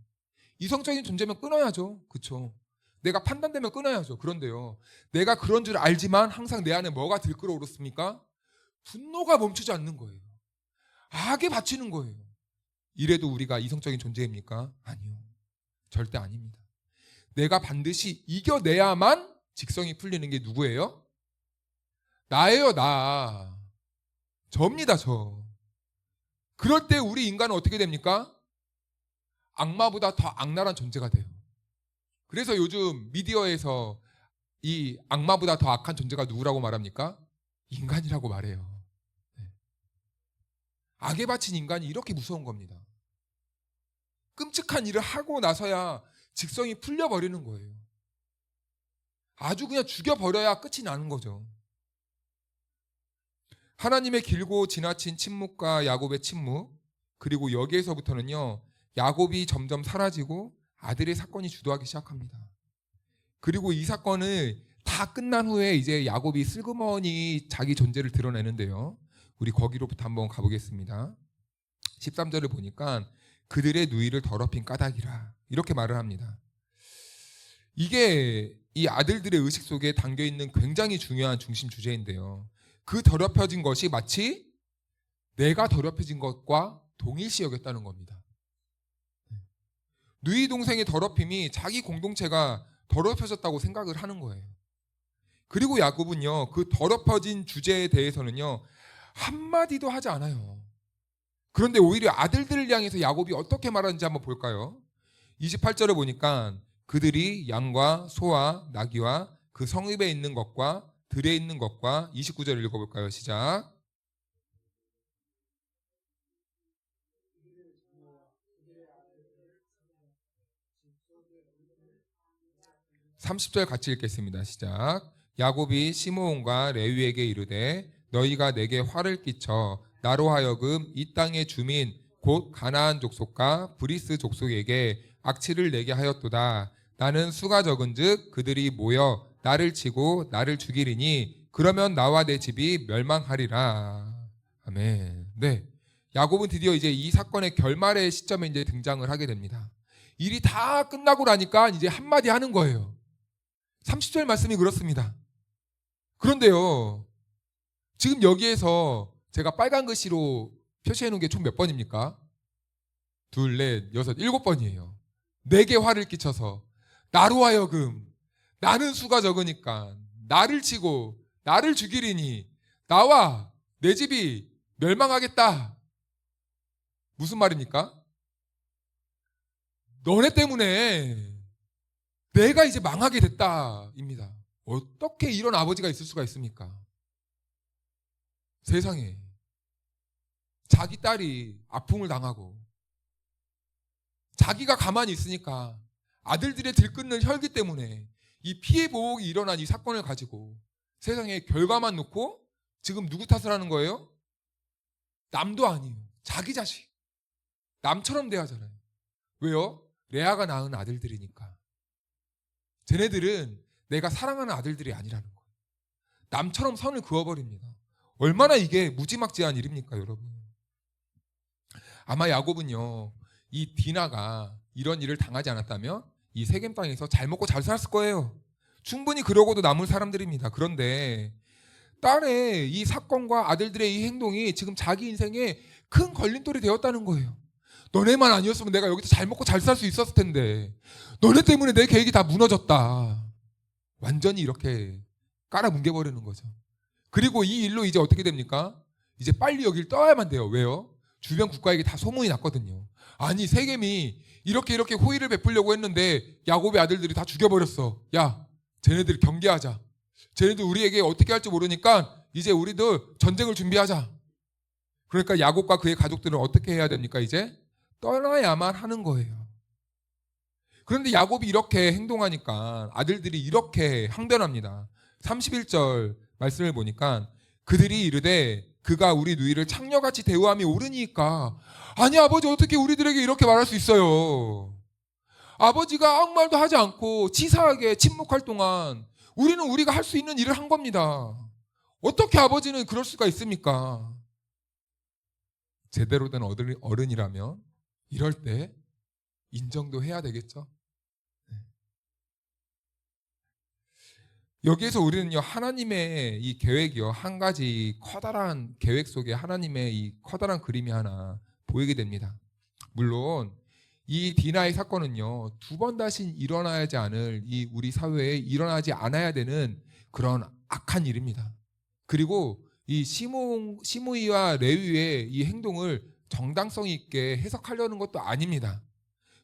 이성적인 존재면 끊어야죠. 그렇죠? 내가 판단되면 끊어야죠. 그런데요, 내가 그런 줄 알지만 항상 내 안에 뭐가 들끓어오르습니까? 분노가 멈추지 않는 거예요. 악에 바치는 거예요. 이래도 우리가 이성적인 존재입니까? 아니요, 절대 아닙니다. 내가 반드시 이겨내야만 직성이 풀리는 게 누구예요? 나예요, 나. 저입니다, 저. 그럴 때 우리 인간은 어떻게 됩니까? 악마보다 더 악랄한 존재가 돼요. 그래서 요즘 미디어에서 이 악마보다 더 악한 존재가 누구라고 말합니까? 인간이라고 말해요. 악에 바친 인간이 이렇게 무서운 겁니다. 끔찍한 일을 하고 나서야 직성이 풀려버리는 거예요. 아주 그냥 죽여버려야 끝이 나는 거죠. 하나님의 길고 지나친 침묵과 야곱의 침묵, 그리고 여기에서부터는요, 야곱이 점점 사라지고 아들의 사건이 주도하기 시작합니다. 그리고 이 사건을 다 끝난 후에 이제 야곱이 슬그머니 자기 존재를 드러내는데요, 우리 거기로부터 한번 가보겠습니다. 13절을 보니까 그들의 누이를 더럽힌 까닭이라 이렇게 말을 합니다. 이게 이 아들들의 의식 속에 담겨있는 굉장히 중요한 중심 주제인데요, 그 더럽혀진 것이 마치 내가 더럽혀진 것과 동일시 여겼다는 겁니다. 누이 동생의 더럽힘이 자기 공동체가 더럽혀졌다고 생각을 하는 거예요. 그리고 야곱은요, 그 더럽혀진 주제에 대해서는요, 한마디도 하지 않아요. 그런데 오히려 아들들을 향해서 야곱이 어떻게 말하는지 한번 볼까요? 28절을 보니까 그들이 양과 소와 나귀와 그 성읍에 있는 것과 들에 있는 것과, 29절 읽어볼까요? 시작. (30절) 같이 읽겠습니다. 시작. 야곱이 시므온과 레위에게 이르되 너희가 내게 화를 끼쳐 나로 하여금 이 땅의 주민 곧 가나안 족속과 브리스 족속에게 악취를 내게 하였도다. 나는 수가 적은즉 그들이 모여 나를 치고 나를 죽이리니 그러면 나와 내 집이 멸망하리라. 아멘. 네, 야곱은 드디어 이제 이 사건의 결말의 시점에 이제 등장을 하게 됩니다. 일이 다 끝나고 나니까 이제 한마디 하는 거예요. 30절 말씀이 그렇습니다. 그런데요, 지금 여기에서 제가 빨간 글씨로 표시해 놓은 게 총 몇 번입니까? 2, 4, 6, 7번이에요. 내게 화를 끼쳐서 나로 하여금, 나는 수가 적으니까 나를 치고 나를 죽이리니 나와 내 집이 멸망하겠다. 무슨 말입니까? 너네 때문에 내가 이제 망하게 됐다입니다. 어떻게 이런 아버지가 있을 수가 있습니까? 세상에 자기 딸이 아픔을 당하고 자기가 가만히 있으니까 아들들의 들끓는 혈기 때문에 이 피해 보복이 일어난 이 사건을 가지고 세상에 결과만 놓고 지금 누구 탓을 하는 거예요? 남도 아니에요. 자기 자식. 남처럼 대하잖아요. 왜요? 레아가 낳은 아들들이니까. 쟤네들은 내가 사랑하는 아들들이 아니라는 거예요. 남처럼 선을 그어버립니다. 얼마나 이게 무지막지한 일입니까, 여러분? 아마 야곱은요, 이 디나가 이런 일을 당하지 않았다면 이 세겜 땅에서 잘 먹고 잘 살았을 거예요. 충분히 그러고도 남을 사람들입니다. 그런데 딸의 이 사건과 아들들의 이 행동이 지금 자기 인생에 큰 걸림돌이 되었다는 거예요. 너네만 아니었으면 내가 여기서 잘 먹고 잘 살 수 있었을 텐데 너네 때문에 내 계획이 다 무너졌다. 완전히 이렇게 깔아뭉개버리는 거죠. 그리고 이 일로 이제 어떻게 됩니까? 이제 빨리 여길 떠야만 돼요. 왜요? 주변 국가에게 다 소문이 났거든요. 아니, 세겜이 이렇게 호의를 베풀려고 했는데 야곱의 아들들이 다 죽여버렸어. 야, 쟤네들 경계하자. 쟤네들 우리에게 어떻게 할지 모르니까 이제 우리들 전쟁을 준비하자. 그러니까 야곱과 그의 가족들은 어떻게 해야 됩니까? 이제 떠나야만 하는 거예요. 그런데 야곱이 이렇게 행동하니까 아들들이 이렇게 항변합니다. 31절 말씀을 보니까 그들이 이르되 그가 우리 누이를 창녀같이 대우함이 옳으니까. 아니, 아버지 어떻게 우리들에게 이렇게 말할 수 있어요? 아버지가 아무 말도 하지 않고 치사하게 침묵할 동안 우리는 우리가 할 수 있는 일을 한 겁니다. 어떻게 아버지는 그럴 수가 있습니까? 제대로 된 어른이라면 이럴 때 인정도 해야 되겠죠. 여기에서 우리는요, 하나님의 이 계획이요, 한 가지 커다란 계획 속에 하나님의 이 커다란 그림이 하나 보이게 됩니다. 물론 이 디나의 사건은요, 두 번 다시 일어나야지 않을 이 우리 사회에 일어나지 않아야 되는 그런 악한 일입니다. 그리고 이 시므이와 레위의 이 행동을 정당성 있게 해석하려는 것도 아닙니다.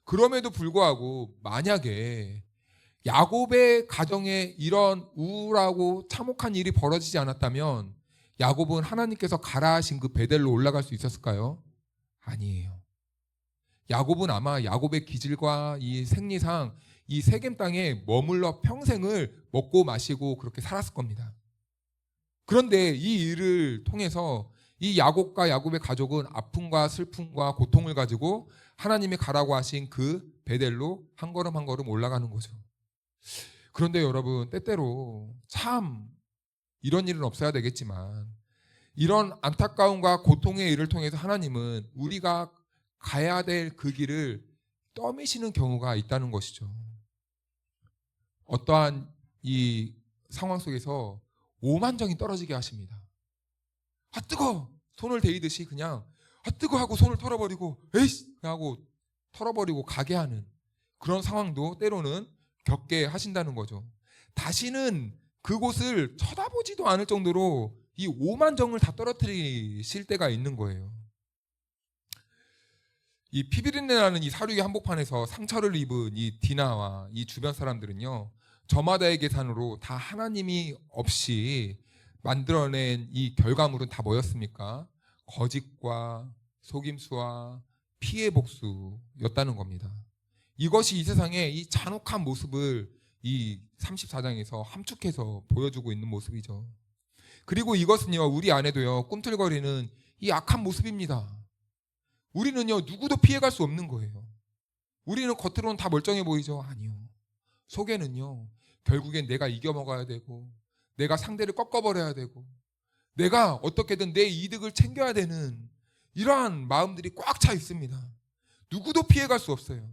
그럼에도 불구하고 만약에 야곱의 가정에 이런 우울하고 참혹한 일이 벌어지지 않았다면 야곱은 하나님께서 가라 하신 그 베델로 올라갈 수 있었을까요? 아니에요. 야곱은 아마 야곱의 기질과 이 생리상 이 세겜 땅에 머물러 평생을 먹고 마시고 그렇게 살았을 겁니다. 그런데 이 일을 통해서 이 야곱과 야곱의 가족은 아픔과 슬픔과 고통을 가지고 하나님이 가라고 하신 그 베델로 한 걸음 한 걸음 올라가는 거죠. 그런데 여러분, 때때로 참 이런 일은 없어야 되겠지만 이런 안타까움과 고통의 일을 통해서 하나님은 우리가 가야 될 그 길을 떠미시는 경우가 있다는 것이죠. 어떠한 이 상황 속에서 오만정이 떨어지게 하십니다. 아 뜨거! 손을 대이듯이 그냥 아 뜨거! 하고 손을 털어버리고 에이씨! 하고 털어버리고 가게 하는 그런 상황도 때로는 겪게 하신다는 거죠. 다시는 그곳을 쳐다보지도 않을 정도로 이 오만정을 다 떨어뜨리실 때가 있는 거예요. 이 피비린내나는 이 사륙의 한복판에서 상처를 입은 이 디나와 이 주변 사람들은요, 저마다의 계산으로 다 하나님이 없이 만들어낸 이 결과물은 다 뭐였습니까? 거짓과 속임수와 피해 복수였다는 겁니다. 이것이 이 세상의 이 잔혹한 모습을 이 34장에서 함축해서 보여주고 있는 모습이죠. 그리고 이것은요, 우리 안에도요, 꿈틀거리는 이 악한 모습입니다. 우리는요, 누구도 피해갈 수 없는 거예요. 우리는 겉으로는 다 멀쩡해 보이죠? 아니요. 속에는요, 결국엔 내가 이겨먹어야 되고, 내가 상대를 꺾어버려야 되고, 내가 어떻게든 내 이득을 챙겨야 되는 이러한 마음들이 꽉 차 있습니다. 누구도 피해갈 수 없어요.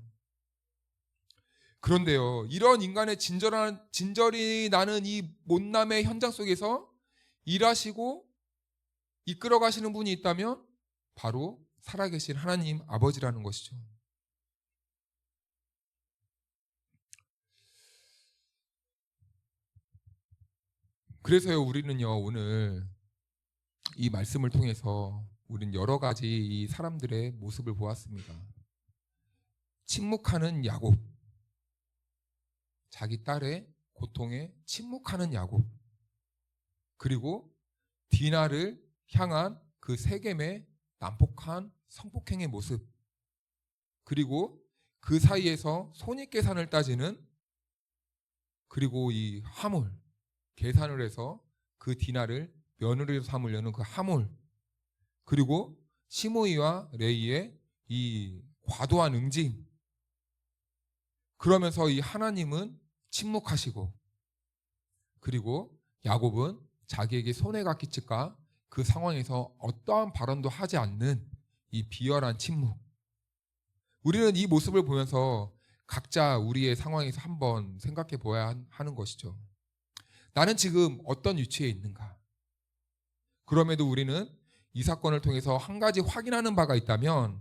그런데요, 이런 인간의 진절이 나는 이 못남의 현장 속에서 일하시고 이끌어 가시는 분이 있다면 바로 살아계신 하나님 아버지라는 것이죠. 그래서요, 우리는요, 오늘 이 말씀을 통해서 우리는 여러 가지 이 사람들의 모습을 보았습니다. 침묵하는 야곱, 자기 딸의 고통에 침묵하는 야곱, 그리고 디나를 향한 그 세겜의 난폭한 성폭행의 모습, 그리고 그 사이에서 손익계산을 따지는, 그리고 이 하몰, 계산을 해서 그 디나를 며느리로 삼으려는 그 하몰, 그리고 시므이와 레이의 이 과도한 응징, 그러면서 이 하나님은 침묵하시고, 그리고 야곱은 자기에게 손해가 끼칠까 그 상황에서 어떠한 발언도 하지 않는 이 비열한 침묵. 우리는 이 모습을 보면서 각자 우리의 상황에서 한번 생각해 보아야 하는 것이죠. 나는 지금 어떤 위치에 있는가? 그럼에도 우리는 이 사건을 통해서 한 가지 확인하는 바가 있다면,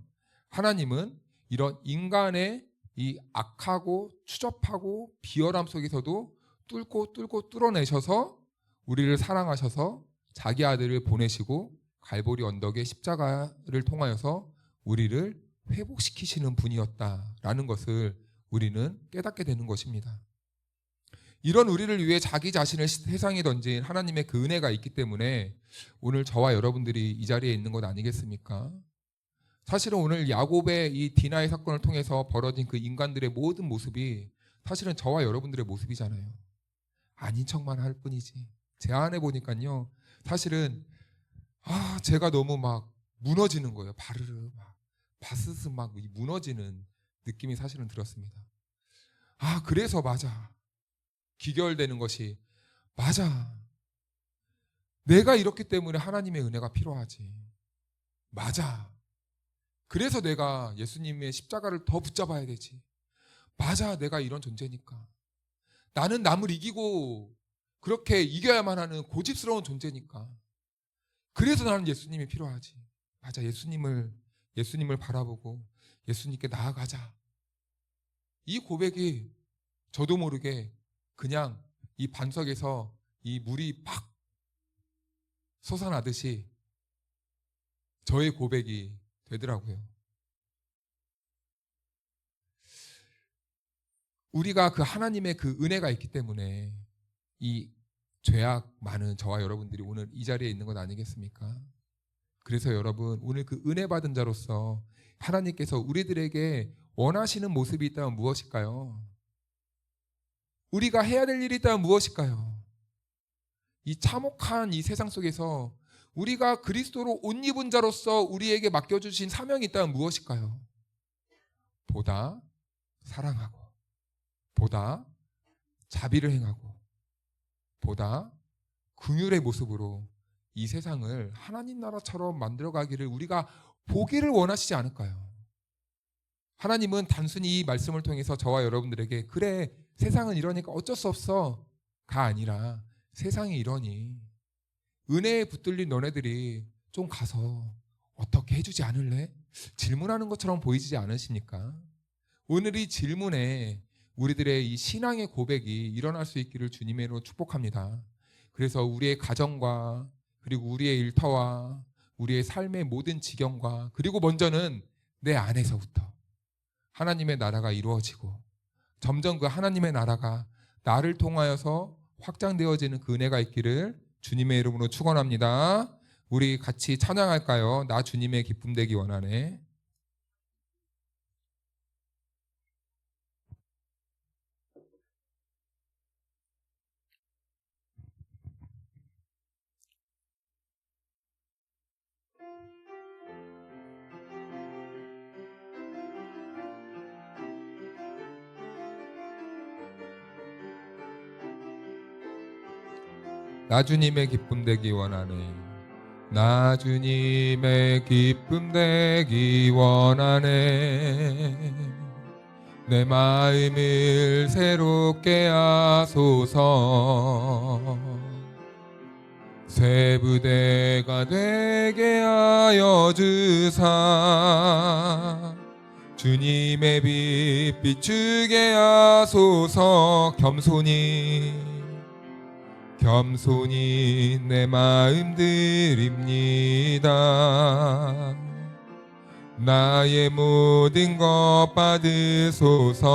하나님은 이런 인간의 이 악하고 추접하고 비열함 속에서도 뚫고 뚫어내셔서 우리를 사랑하셔서 자기 아들을 보내시고 갈보리 언덕의 십자가를 통하여서 우리를 회복시키시는 분이었다라는 것을 우리는 깨닫게 되는 것입니다. 이런 우리를 위해 자기 자신을 세상에 던진 하나님의 그 은혜가 있기 때문에 오늘 저와 여러분들이 이 자리에 있는 것 아니겠습니까? 사실은 오늘 야곱의 이 디나의 사건을 통해서 벌어진 그 인간들의 모든 모습이 사실은 저와 여러분들의 모습이잖아요. 아닌 척만 할 뿐이지. 제 안에 보니까요, 사실은 제가 너무 막 무너지는 거예요. 바르르 막 바스스 막 무너지는 느낌이 사실은 들었습니다. 그래서 맞아. 기결되는 것이 맞아. 내가 이렇기 때문에 하나님의 은혜가 필요하지. 맞아. 그래서 내가 예수님의 십자가를 더 붙잡아야 되지. 맞아. 내가 이런 존재니까. 나는 남을 이기고 그렇게 이겨야만 하는 고집스러운 존재니까. 그래서 나는 예수님이 필요하지. 맞아. 예수님을 바라보고 예수님께 나아가자. 이 고백이 저도 모르게 그냥 이 반석에서 이 물이 팍 솟아나듯이 저의 고백이 되더라고요. 우리가 그 하나님의 그 은혜가 있기 때문에 이 죄악 많은 저와 여러분들이 오늘 이 자리에 있는 것 아니겠습니까? 그래서 여러분, 오늘 그 은혜 받은 자로서 하나님께서 우리들에게 원하시는 모습이 있다면 무엇일까요? 우리가 해야 될 일이 있다면 무엇일까요? 이 참혹한 이 세상 속에서 우리가 그리스도로 옷 입은 자로서 우리에게 맡겨주신 사명이 있다면 무엇일까요? 보다 사랑하고, 보다 자비를 행하고, 보다 긍휼의 모습으로 이 세상을 하나님 나라처럼 만들어가기를 우리가 보기를 원하시지 않을까요? 하나님은 단순히 이 말씀을 통해서 저와 여러분들에게 그래, 세상은 이러니까 어쩔 수 없어 가 아니라 세상이 이러니 은혜에 붙들린 너네들이 좀 가서 어떻게 해주지 않을래? 질문하는 것처럼 보이지 않으십니까? 오늘 이 질문에 우리들의 이 신앙의 고백이 일어날 수 있기를 주님의 이름으로 축복합니다. 그래서 우리의 가정과 그리고 우리의 일터와 우리의 삶의 모든 지경과 그리고 먼저는 내 안에서부터 하나님의 나라가 이루어지고 점점 그 하나님의 나라가 나를 통하여서 확장되어지는 그 은혜가 있기를 주님의 이름으로 축원합니다. 우리 같이 찬양할까요? 나 주님의 기쁨 되기 원하네. 나 주님의 기쁨 되기 원하네. 나 주님의 기쁨 되기 원하네. 내 마음을 새롭게 하소서. 새 부대가 되게 하여 주사. 주님의 빛 비추게 하소서. 겸손히 내 마음 드립니다. 나의 모든 것 받으소서.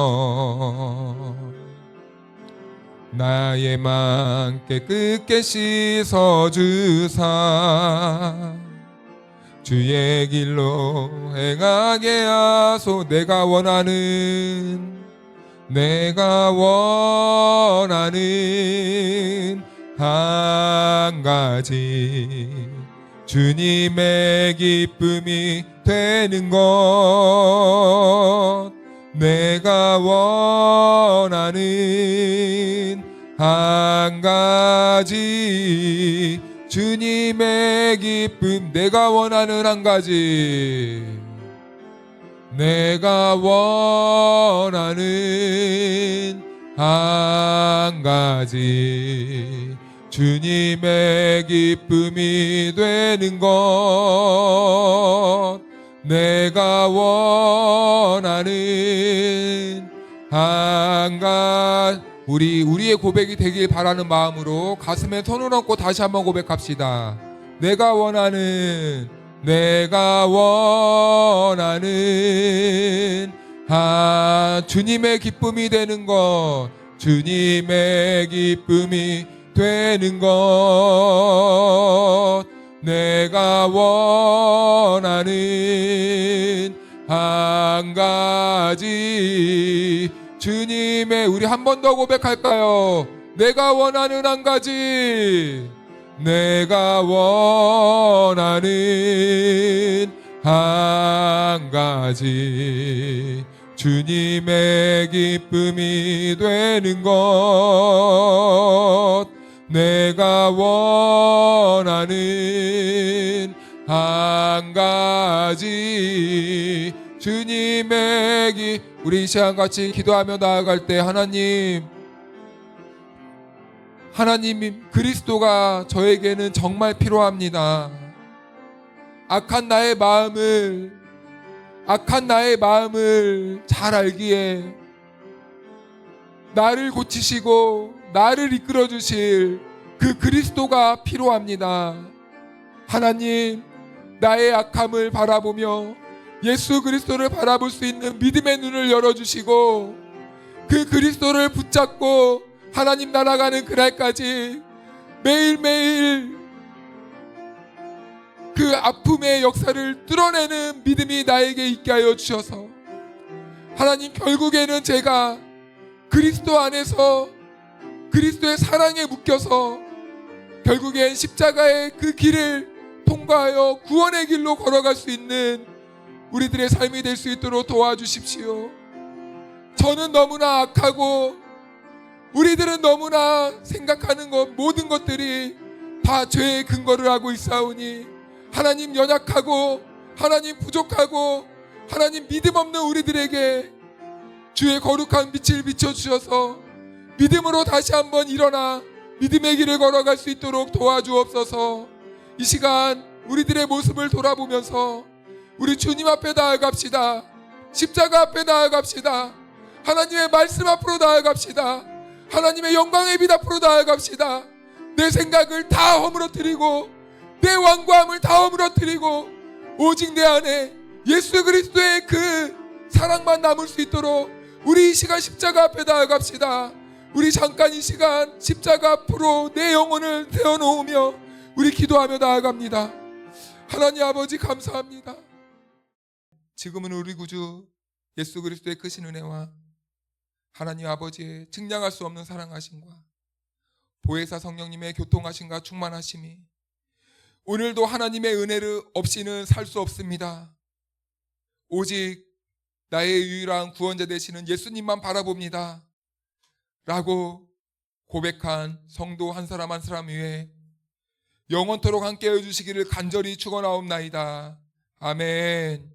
나의 맘 깨끗게 씻어주사. 주의 길로 행하게 하소. 내가 원하는 한 가지 주님의 기쁨이 되는 것. 내가 원하는 한 가지 주님의 기쁨. 내가 원하는 한 가지. 내가 원하는 한 가지 주님의 기쁨이 되는 것. 내가 원하는 한 가지. 우리의 고백이 되길 바라는 마음으로 가슴에 손을 얹고 다시 한번 고백합시다. 내가 원하는 주님의 기쁨이 되는 것. 주님의 기쁨이 되는 것. 내가 원하는 한 가지 주님의. 우리 한 번 더 고백할까요? 내가 원하는 한 가지. 내가 원하는 한 가지 주님의 기쁨이 되는 것. 내가 원하는 한 가지 주님의 우리 이 시간 같이 기도하며 나아갈 때 하나님 그리스도가 저에게는 정말 필요합니다. 악한 나의 마음을 잘 알기에 나를 고치시고 나를 이끌어 주실 그 그리스도가 필요합니다. 하나님, 나의 악함을 바라보며 예수 그리스도를 바라볼 수 있는 믿음의 눈을 열어주시고 그 그리스도를 붙잡고 하나님 날아가는 그날까지 매일매일 그 아픔의 역사를 뚫어내는 믿음이 나에게 있게 하여 주셔서 하나님, 결국에는 제가 그리스도 안에서 그리스도의 사랑에 묶여서 결국엔 십자가의 그 길을 통과하여 구원의 길로 걸어갈 수 있는 우리들의 삶이 될 수 있도록 도와주십시오. 저는 너무나 악하고 우리들은 너무나 생각하는 모든 것들이 다 죄의 근거를 하고 있사오니 하나님, 연약하고 하나님 부족하고 하나님 믿음 없는 우리들에게 주의 거룩한 빛을 비춰주셔서 믿음으로 다시 한번 일어나 믿음의 길을 걸어갈 수 있도록 도와주옵소서. 이 시간 우리들의 모습을 돌아보면서 우리 주님 앞에 나아갑시다. 십자가 앞에 나아갑시다. 하나님의 말씀 앞으로 나아갑시다. 하나님의 영광의 빛 앞으로 나아갑시다. 내 생각을 다 허물어뜨리고 내 완고함을 다 허물어뜨리고 오직 내 안에 예수 그리스도의 그 사랑만 남을 수 있도록 우리 이 시간 십자가 앞에 나아갑시다. 우리 잠깐 이 시간 십자가 앞으로 내 영혼을 세워놓으며 우리 기도하며 나아갑니다. 하나님 아버지, 감사합니다. 지금은 우리 구주 예수 그리스도의 크신 은혜와 하나님 아버지의 증량할 수 없는 사랑하심과 보혜사 성령님의 교통하심과 충만하심이 오늘도 하나님의 은혜를 없이는 살 수 없습니다. 오직 나의 유일한 구원자 되시는 예수님만 바라봅니다 라고 고백한 성도 한 사람 한 사람 위에 영원토록 함께 해주시기를 간절히 축원하옵나이다. 아멘.